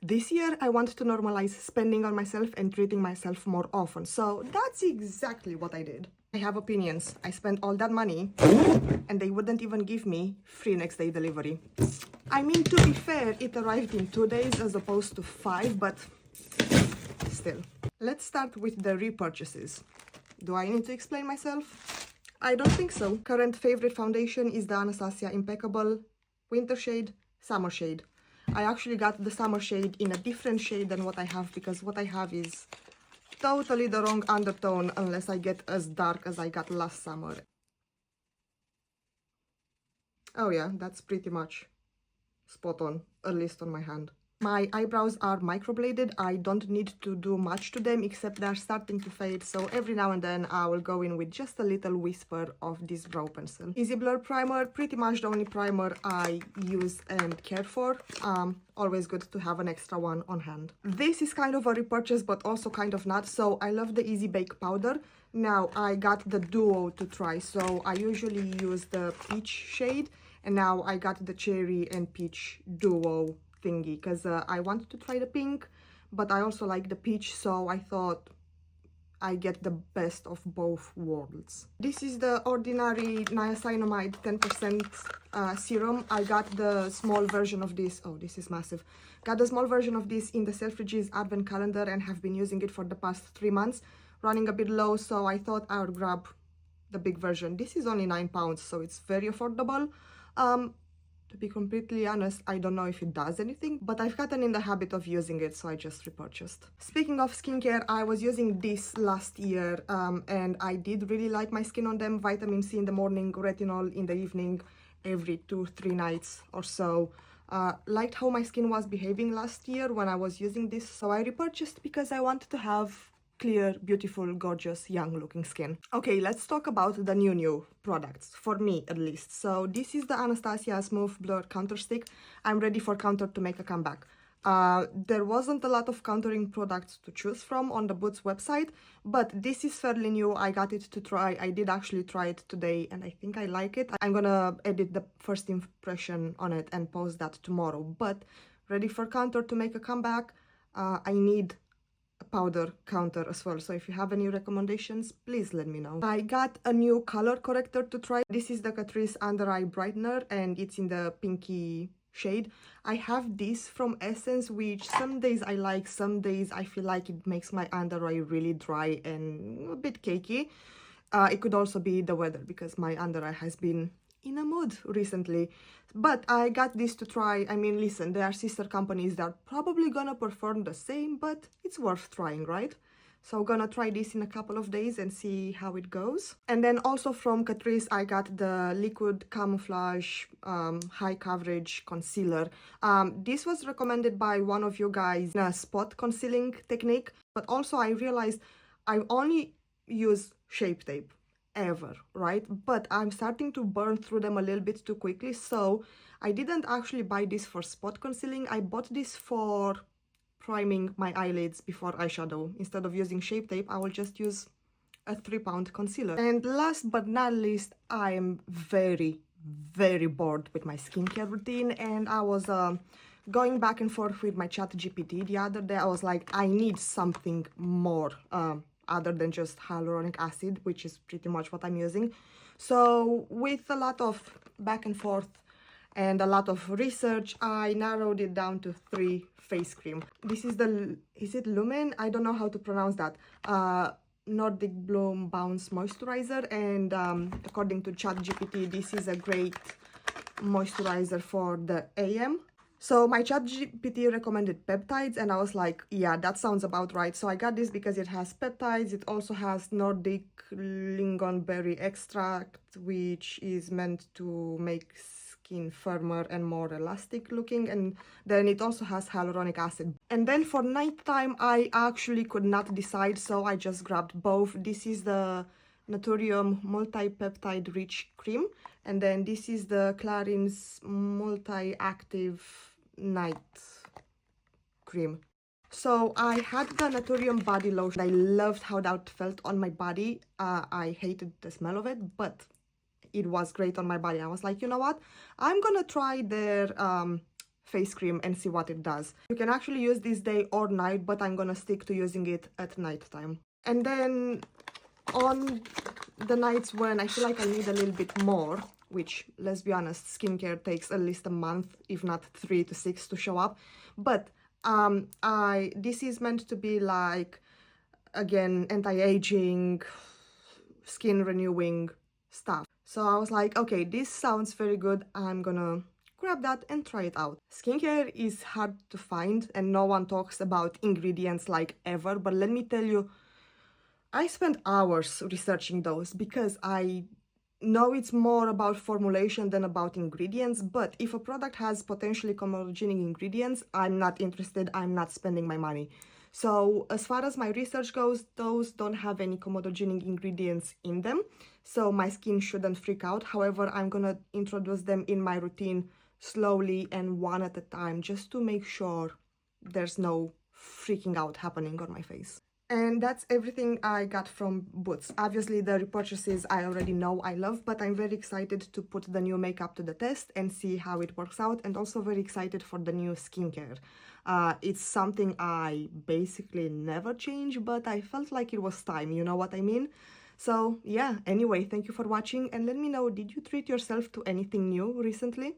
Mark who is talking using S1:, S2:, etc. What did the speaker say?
S1: This year, I want to normalize spending on myself and treating myself more often. So that's exactly what I did. I have opinions. I spent all that money and they wouldn't even give me free next day delivery. I mean, to be fair, it arrived in 2 days as opposed to 5, but still. Let's start with the repurchases. Do I need to explain myself? I don't think so. Current favorite foundation is the Anastasia Impeccable Winter Shade, Summer Shade. I actually got the summer shade in a different shade than what I have, because what I have is totally the wrong undertone unless I get as dark as I got last summer. Oh yeah, that's pretty much spot on, at least on my hand. My eyebrows are microbladed. I don't need to do much to them except they're starting to fade, so every now and then I will go in with just a little whisper of this brow pencil. Easy Blur Primer, pretty much the only primer I use and care for. Always good to have an extra one on hand. This is kind of a repurchase but also kind of not, so I love the Easy Bake Powder. Now I got the duo to try, so I usually use the peach shade, and now I got the cherry and peach duo thingy because I wanted to try the pink, but I also like the peach, so I thought I get the best of both worlds. This is the ordinary niacinamide 10% serum. I got the small version of this. Oh, this is massive. Got the small version of this in the Selfridges advent calendar and have been using it for the past 3 months. Running a bit low, so I thought I would grab the big version. This is only £9, so it's very affordable. To be completely honest, I don't know if it does anything, but I've gotten in the habit of using it, so I just repurchased. Speaking of skincare, I was using this last year, and I did really like my skin on them. Vitamin C in the morning, retinol in the evening, every 2-3 nights or so. Liked how my skin was behaving last year when I was using this, so I repurchased because I wanted to have clear, beautiful, gorgeous, young-looking skin. Okay, let's talk about the new products, for me at least. So this is the Anastasia Smooth Blur Counter Stick. I'm ready for counter to make a comeback. There wasn't a lot of contouring products to choose from on the Boots website, but this is fairly new. I got it to try. I did actually try it today, and I think I like it. I'm gonna edit the first impression on it and post that tomorrow. But ready for counter to make a comeback. I need a powder counter as well, so if you have any recommendations, please let me know. I got a new color corrector to try. This is the Catrice Under Eye Brightener, and it's in the pinky shade. I have this from Essence, which some days I like, some days I feel like it makes my under eye really dry and a bit cakey. It could also be the weather, because my under eye has been in a mood recently. But I got this to try. I mean, listen, they are sister companies that are probably gonna perform the same, but it's worth trying, right? So I'm gonna try this in a couple of days and see how it goes. And then also from Catrice, I got the Liquid Camouflage High Coverage Concealer. This was recommended by one of you guys in a spot concealing technique, but also I realized I only use Shape Tape ever, right? But I'm starting to burn through them a little bit too quickly, so I didn't actually buy this for spot concealing. I bought this for priming my eyelids before eyeshadow. Instead of using Shape Tape, I will just use a 3-pound concealer. And last but not least, I am very bored with my skincare routine, and I was going back and forth with my ChatGPT the other day. I was like, I need something more other than just hyaluronic acid, which is pretty much what I'm using. So with a lot of back and forth and a lot of research, I narrowed it down to 3 face cream. This is is it Lumen? I don't know how to pronounce that. Nordic Bloom Bounce Moisturizer, and according to ChatGPT, this is a great moisturizer for the AM. So my ChatGPT recommended peptides, and I was like, yeah, that sounds about right. So I got this because it has peptides. It also has Nordic lingonberry extract, which is meant to make skin firmer and more elastic looking, and then it also has hyaluronic acid. And then for nighttime, I actually could not decide, so I just grabbed both. This is the Naturium Multi-Peptide Rich Cream, and then this is the Clarins Multi-Active Night Cream. So I had the Naturium body lotion. I loved how that felt on my body. I hated the smell of it, but it was great on my body. I was like, you know what? I'm gonna try their face cream and see what it does. You can actually use this day or night, but I'm gonna stick to using it at night time. And then on the nights when I feel like I need a little bit more, which, let's be honest, skincare takes at least a month, if not 3 to 6 to show up. But this is meant to be like, again, anti-aging, skin renewing stuff. So I was like, okay, this sounds very good. I'm gonna grab that and try it out. Skincare is hard to find and no one talks about ingredients like ever, but let me tell you, I spent hours researching those because I know it's more about formulation than about ingredients, but if a product has potentially comedogenic ingredients, I'm not interested, I'm not spending my money. So as far as my research goes, those don't have any comedogenic ingredients in them, so my skin shouldn't freak out. However, I'm gonna introduce them in my routine slowly and one at a time, just to make sure there's no freaking out happening on my face. And that's everything I got from Boots. Obviously, the repurchases I already know I love, but I'm very excited to put the new makeup to the test and see how it works out, and also very excited for the new skincare. It's something I basically never change, but I felt like it was time, you know what I mean? So yeah, anyway, thank you for watching, and let me know, did you treat yourself to anything new recently?